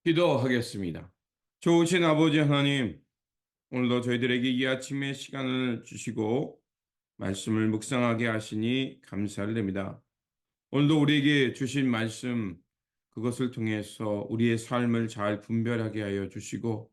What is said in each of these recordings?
기도하겠습니다. 좋으신 아버지 하나님, 오늘도 저희들에게 이 아침의 시간을 주시고 말씀을 묵상하게 하시니 감사를 드립니다. 오늘도 우리에게 주신 말씀, 그것을 통해서 우리의 삶을 잘 분별하게 하여 주시고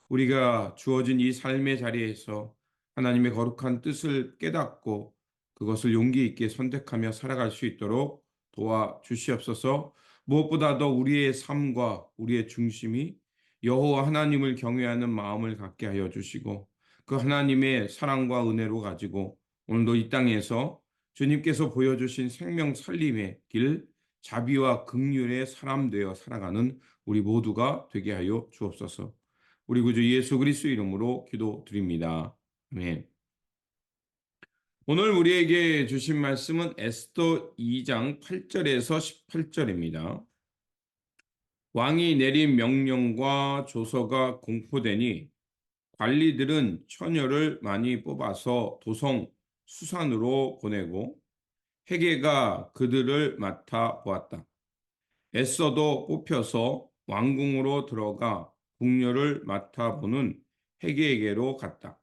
우리가 주어진 이 삶의 자리에서 하나님의 거룩한 뜻을 깨닫고 그것을 용기 있게 선택하며 살아갈 수 있도록 도와주시옵소서. 무엇보다도 우리의 삶과 우리의 중심이 여호와 하나님을 경외하는 마음을 갖게 하여 주시고 그 하나님의 사랑과 은혜로 가지고 오늘도 이 땅에서 주님께서 보여주신 생명 살림의 길, 자비와 긍휼의 사람 되어 살아가는 우리 모두가 되게 하여 주옵소서. 우리 구주 예수 그리스도 이름으로 기도드립니다. 아멘. 오늘 우리에게 주신 말씀은 에스더 2장 8절에서 18절입니다. 왕이 내린 명령과 조서가 공포되니 관리들은 처녀를 많이 뽑아서 도성 수산으로 보내고 헤게가 그들을 맡아 보았다. 에스더도 뽑혀서 왕궁으로 들어가 궁녀를 맡아보는 헤게에게로 갔다.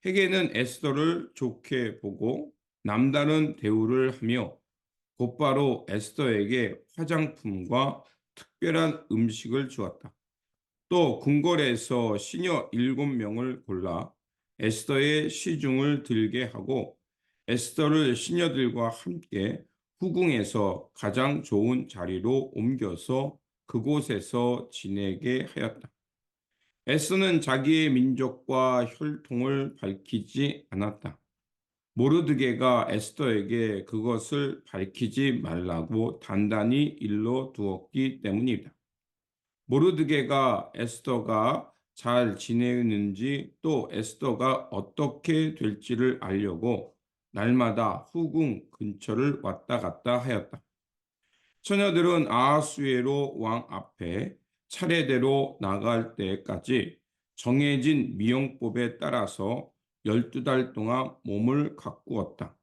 헤게는 에스더를 좋게 보고 남다른 대우를 하며 곧바로 에스더에게 화장품과 특별한 음식을 주었다. 또 궁궐에서 시녀 7명을 골라 에스더의 시중을 들게 하고 에스더를 시녀들과 함께 후궁에서 가장 좋은 자리로 옮겨서 그곳에서 지내게 하였다. 에스더는 자기의 민족과 혈통을 밝히지 않았다. 모르드게가 에스더에게 그것을 밝히지 말라고 단단히 일러 두었기 때문이다. 모르드게가 에스더가 잘 지내는지 또 에스더가 어떻게 될지를 알려고 날마다 후궁 근처를 왔다 갔다 하였다. 처녀들은 아하수에로 왕 앞에 차례대로 나갈 때까지 정해진 미용법에 따라서 12달 동안 몸을 가꾸었다.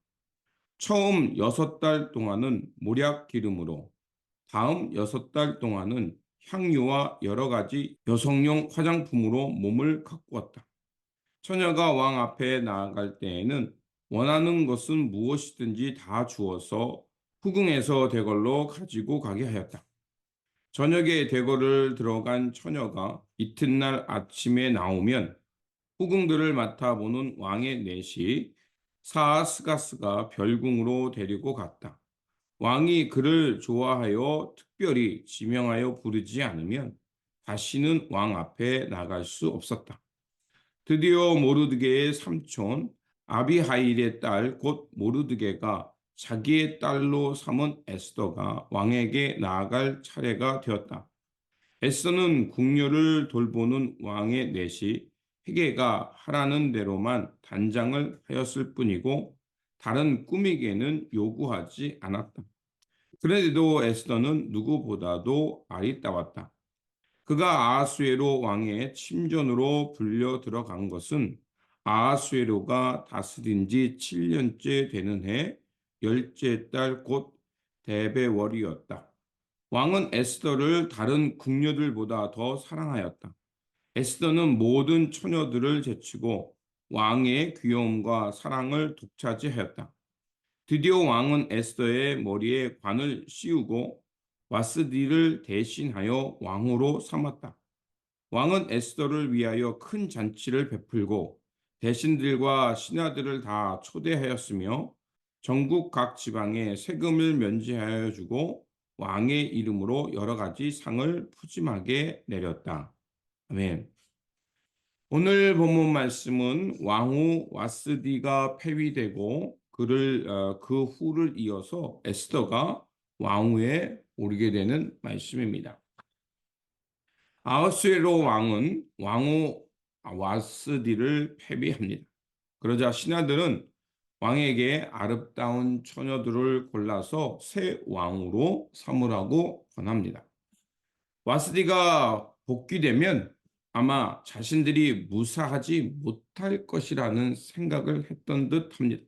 처음 6달 동안은 몰약 기름으로, 다음 6달 동안은 향유와 여러 가지 여성용 화장품으로 몸을 가꾸었다. 처녀가 왕 앞에 나아갈 때에는 원하는 것은 무엇이든지 다 주어서 후궁에서 대궐로 가지고 가게 하였다. 저녁에 대궐을 들어간 처녀가 이튿날 아침에 나오면 후궁들을 맡아보는 왕의 넷이 사아스가스가 별궁으로 데리고 갔다. 왕이 그를 좋아하여 특별히 지명하여 부르지 않으면 다시는 왕 앞에 나갈 수 없었다. 드디어 모르드게의 삼촌 아비하일의 딸 곧 모르드게가 자기의 딸로 삼은 에스더가 왕에게 나아갈 차례가 되었다. 에스더는 궁녀를 돌보는 왕의 넷이 헤게가 하라는 대로만 단장을 하였을 뿐이고 다른 꾸미개는 요구하지 않았다. 그래도 에스더는 누구보다도 아리따웠다. 그가 아하수에로 왕의 침전으로 불려 들어간 것은 아하수에로가 다스린 지 7년째 되는 해 열째 달 곧 데베월이었다. 왕은 에스더를 다른 궁녀들보다 더 사랑하였다. 에스더는 모든 처녀들을 제치고 왕의 귀여움과 사랑을 독차지하였다. 드디어 왕은 에스더의 머리에 관을 씌우고 와스디를 대신하여 왕으로 삼았다. 왕은 에스더를 위하여 큰 잔치를 베풀고 대신들과 신하들을 다 초대하였으며 전국 각 지방에 세금을 면제하여 주고 왕의 이름으로 여러 가지 상을 푸짐하게 내렸다. 아멘. 오늘 본문 말씀은 왕후 와스디가 폐위되고 그 후를 이어서 에스더가 왕위에 오르게 되는 말씀입니다. 아하수에로 왕은 왕후 와스디를 폐위합니다. 그러자 신하들은 왕에게 아름다운 처녀들을 골라서 새 왕으로 삼으라고 권합니다. 와스디가 복귀되면 아마 자신들이 무사하지 못할 것이라는 생각을 했던 듯 합니다.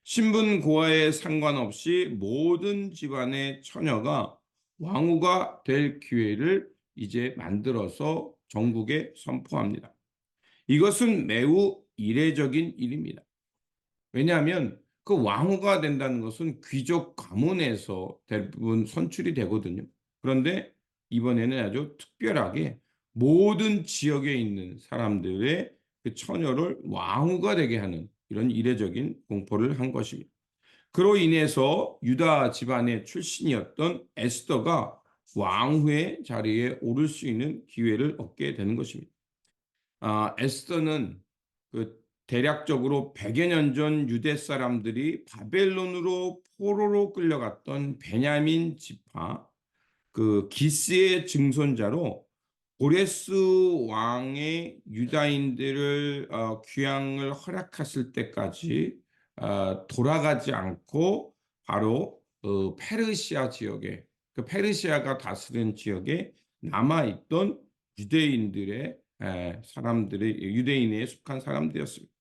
신분 고하에 상관없이 모든 집안의 처녀가 왕후가 될 기회를 이제 만들어서 전국에 선포합니다. 이것은 매우 이례적인 일입니다. 왜냐하면 그 왕후가 된다는 것은 귀족 가문에서 대부분 선출이 되거든요. 그런데 이번에는 아주 특별하게 모든 지역에 있는 사람들의 그 처녀를 왕후가 되게 하는 이런 이례적인 공포를 한 것입니다. 그로 인해서 유다 집안의 출신이었던 에스더가 왕후의 자리에 오를 수 있는 기회를 얻게 되는 것입니다. 에스더는 그 대략적으로 100여 년 전 유대 사람들이 바벨론으로 포로로 끌려갔던 베냐민 지파 그 기스의 증손자로 고레스 왕의 유다인들을 귀향을 허락했을 때까지 돌아가지 않고 바로 페르시아 지역에 그 페르시아가 다스린 지역에 남아 있던 유대인들의 사람들의 유대인에 속한 사람들이었습니다.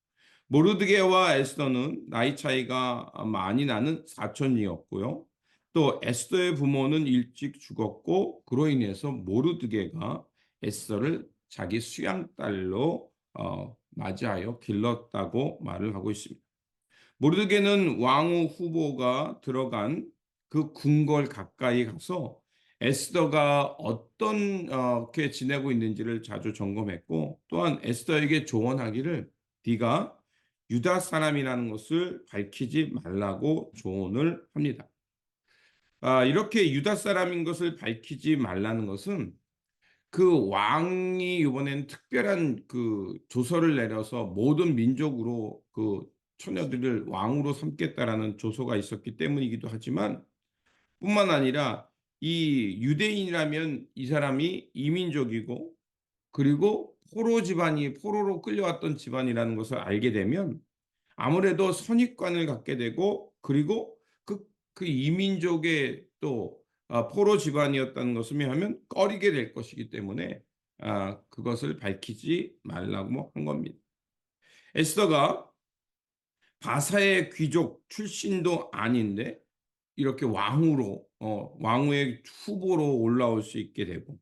모르드게와 에스더는 나이 차이가 많이 나는 사촌이었고요. 또 에스더의 부모는 일찍 죽었고 그로 인해서 모르드게가 에스더를 자기 수양딸로 맞이하여 길렀다고 말을 하고 있습니다. 모르드게는 왕후 후보가 들어간 그 궁궐 가까이 가서 에스더가 어떻게 지내고 있는지를 자주 점검했고 또한 에스더에게 조언하기를 네가 유다 사람이라는 것을 밝히지 말라고 조언을 합니다. 이렇게 유다 사람인 것을 밝히지 말라는 것은 그 왕이 이번엔 특별한 그 조서를 내려서 모든 민족으로 그 처녀들을 왕으로 삼겠다라는 조서가 있었기 때문이기도 하지만 뿐만 아니라 이 유대인이라면 이 사람이 이민족이고 그리고 포로 집안이 포로로 끌려왔던 집안이라는 것을 알게 되면 아무래도 선입관을 갖게 되고 그리고 그 이민족의 또 포로 집안이었다는 것을 하면 꺼리게 될 것이기 때문에 그것을 밝히지 말라고 한 겁니다. 에스더가 바사의 귀족 출신도 아닌데 이렇게 왕후의 후보로 올라올 수 있게 되고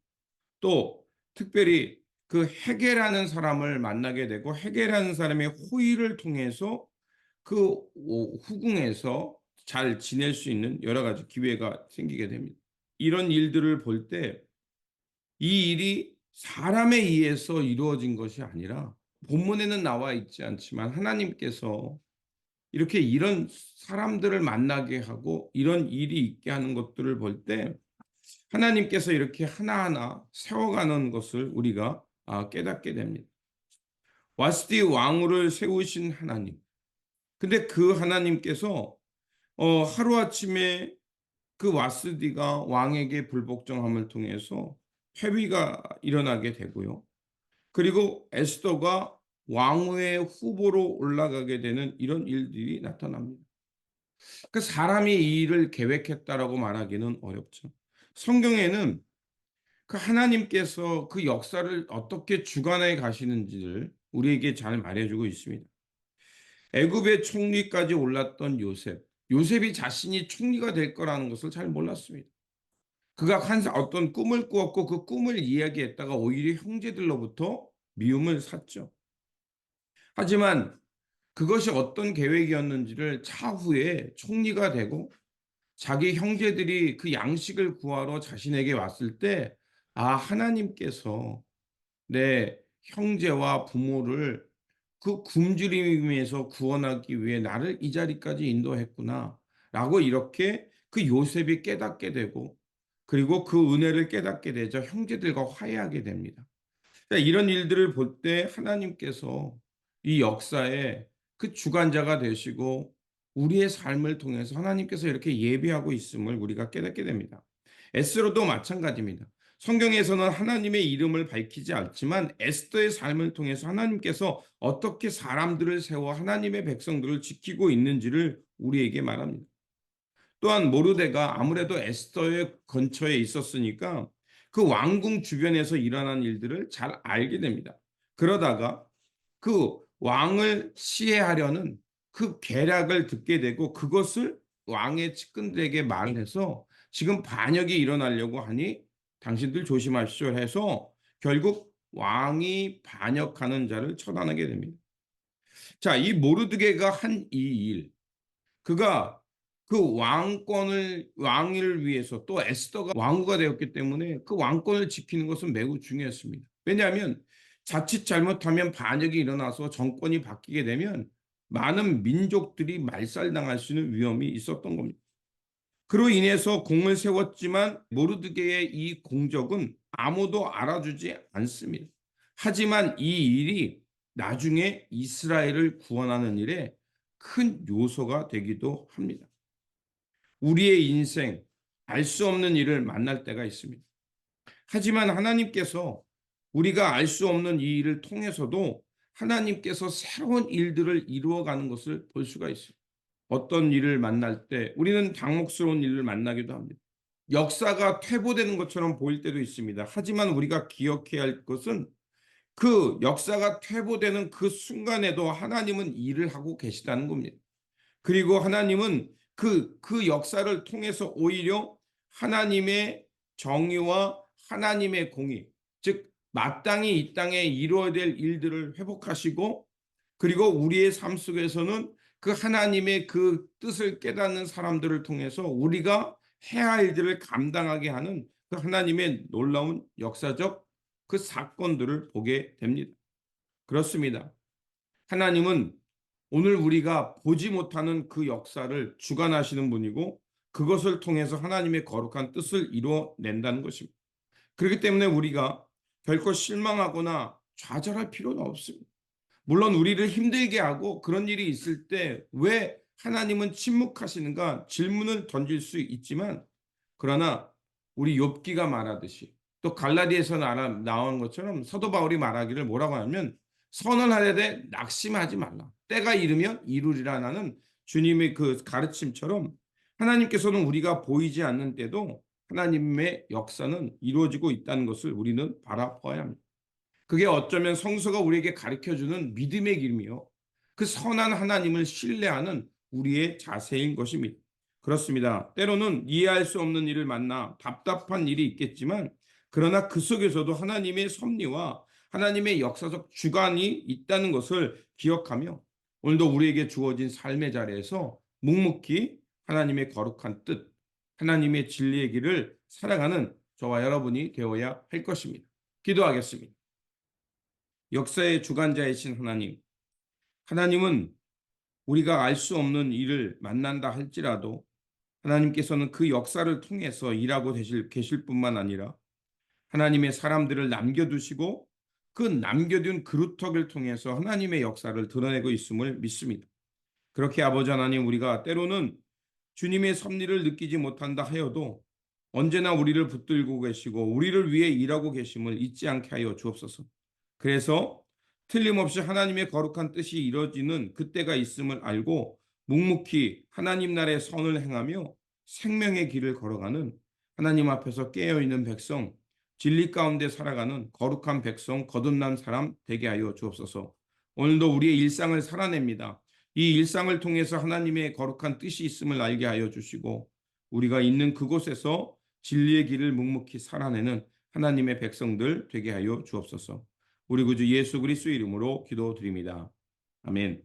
또 특별히 그 헤게라는 사람을 만나게 되고 헤게라는 사람의 호의를 통해서 그 후궁에서 잘 지낼 수 있는 여러 가지 기회가 생기게 됩니다. 이런 일들을 볼 때 이 일이 사람에 의해서 이루어진 것이 아니라 본문에는 나와 있지 않지만 하나님께서 이렇게 이런 사람들을 만나게 하고 이런 일이 있게 하는 것들을 볼 때 하나님께서 이렇게 하나하나 세워가는 것을 우리가 깨닫게 됩니다. 와스디 왕후를 세우신 하나님. 근데 그 하나님께서 하루아침에 그 와스디가 왕에게 불복종함을 통해서 회위가 일어나게 되고요. 그리고 에스더가 왕후의 후보로 올라가게 되는 이런 일들이 나타납니다. 그 사람이 이 일을 계획했다라고 말하기는 어렵죠. 성경에는 그 하나님께서 그 역사를 어떻게 주관해 가시는지를 우리에게 잘 말해주고 있습니다. 애굽의 총리까지 올랐던 요셉. 요셉이 자신이 총리가 될 거라는 것을 잘 몰랐습니다. 그가 어떤 꿈을 꾸었고 그 꿈을 이야기했다가 오히려 형제들로부터 미움을 샀죠. 하지만 그것이 어떤 계획이었는지를 차후에 총리가 되고 자기 형제들이 그 양식을 구하러 자신에게 왔을 때, 하나님께서 내 형제와 부모를 그 굶주림에서 구원하기 위해 나를 이 자리까지 인도했구나. 라고 이렇게 그 요셉이 깨닫게 되고, 그리고 그 은혜를 깨닫게 되자 형제들과 화해하게 됩니다. 그러니까 이런 일들을 볼 때 하나님께서 이 역사에 그 주관자가 되시고 우리의 삶을 통해서 하나님께서 이렇게 예비하고 있음을 우리가 깨닫게 됩니다. 에스더도 마찬가지입니다. 성경에서는 하나님의 이름을 밝히지 않지만 에스더의 삶을 통해서 하나님께서 어떻게 사람들을 세워 하나님의 백성들을 지키고 있는지를 우리에게 말합니다. 또한 모르드게가 아무래도 에스더의 근처에 있었으니까 그 왕궁 주변에서 일어난 일들을 잘 알게 됩니다. 그러다가 그 왕을 시해하려는 그 계략을 듣게 되고 그것을 왕의 측근들에게 말을 해서 지금 반역이 일어나려고 하니 당신들 조심하십시오 해서 결국 왕이 반역하는 자를 처단하게 됩니다. 자, 이 모르드게가 한 이 일, 그가 그 왕을 위해서, 또 에스더가 왕후가 되었기 때문에 그 왕권을 지키는 것은 매우 중요했습니다. 왜냐하면 자칫 잘못하면 반역이 일어나서 정권이 바뀌게 되면 많은 민족들이 말살당할 수 있는 위험이 있었던 겁니다. 그로 인해서 공을 세웠지만 모르드게의 이 공적은 아무도 알아주지 않습니다. 하지만 이 일이 나중에 이스라엘을 구원하는 일에 큰 요소가 되기도 합니다. 우리의 인생, 알 수 없는 일을 만날 때가 있습니다. 하지만 하나님께서 우리가 알 수 없는 이 일을 통해서도 하나님께서 새로운 일들을 이루어가는 것을 볼 수가 있어요. 어떤 일을 만날 때 우리는 당혹스러운 일을 만나기도 합니다. 역사가 퇴보되는 것처럼 보일 때도 있습니다. 하지만 우리가 기억해야 할 것은 그 역사가 퇴보되는 그 순간에도 하나님은 일을 하고 계시다는 겁니다. 그리고 하나님은 그 역사를 통해서 오히려 하나님의 정의와 하나님의 공의, 즉 마땅히 이 땅에 이루어야 될 일들을 회복하시고, 그리고 우리의 삶 속에서는 그 하나님의 그 뜻을 깨닫는 사람들을 통해서 우리가 해야 할 일들을 감당하게 하는 그 하나님의 놀라운 역사적 그 사건들을 보게 됩니다. 그렇습니다. 하나님은 오늘 우리가 보지 못하는 그 역사를 주관하시는 분이고, 그것을 통해서 하나님의 거룩한 뜻을 이루어낸다는 것입니다. 그렇기 때문에 우리가 결코 실망하거나 좌절할 필요는 없습니다. 물론 우리를 힘들게 하고 그런 일이 있을 때 왜 하나님은 침묵하시는가 질문을 던질 수 있지만, 그러나 우리 욥기가 말하듯이, 또 갈라디아에서 나온 것처럼 사도 바울이 말하기를 뭐라고 하냐면, 선을 하려되 낙심하지 말라, 때가 이르면 이루리라는 주님의 그 가르침처럼 하나님께서는 우리가 보이지 않는 때도 하나님의 역사는 이루어지고 있다는 것을 우리는 바라봐야 합니다. 그게 어쩌면 성서가 우리에게 가르쳐주는 믿음의 길이며 그 선한 하나님을 신뢰하는 우리의 자세인 것입니다. 그렇습니다. 때로는 이해할 수 없는 일을 만나 답답한 일이 있겠지만, 그러나 그 속에서도 하나님의 섭리와 하나님의 역사적 주관이 있다는 것을 기억하며 오늘도 우리에게 주어진 삶의 자리에서 묵묵히 하나님의 거룩한 뜻, 하나님의 진리의 길을 살아가는 저와 여러분이 되어야 할 것입니다. 기도하겠습니다. 역사의 주관자이신 하나님, 하나님은 우리가 알 수 없는 일을 만난다 할지라도 하나님께서는 그 역사를 통해서 일하고 계실 뿐만 아니라 하나님의 사람들을 남겨두시고 그 남겨둔 그루터기를 통해서 하나님의 역사를 드러내고 있음을 믿습니다. 그렇게 아버지 하나님, 우리가 때로는 주님의 섭리를 느끼지 못한다 하여도 언제나 우리를 붙들고 계시고 우리를 위해 일하고 계심을 잊지 않게 하여 주옵소서. 그래서 틀림없이 하나님의 거룩한 뜻이 이루어지는 그때가 있음을 알고 묵묵히 하나님 나라의 선을 행하며 생명의 길을 걸어가는 하나님 앞에서 깨어있는 백성, 진리 가운데 살아가는 거룩한 백성, 거듭난 사람 되게 하여 주옵소서. 오늘도 우리의 일상을 살아냅니다. 이 일상을 통해서 하나님의 거룩한 뜻이 있음을 알게 하여 주시고 우리가 있는 그곳에서 진리의 길을 묵묵히 살아내는 하나님의 백성들 되게 하여 주옵소서. 우리 구주 예수 그리스도 이름으로 기도드립니다. 아멘.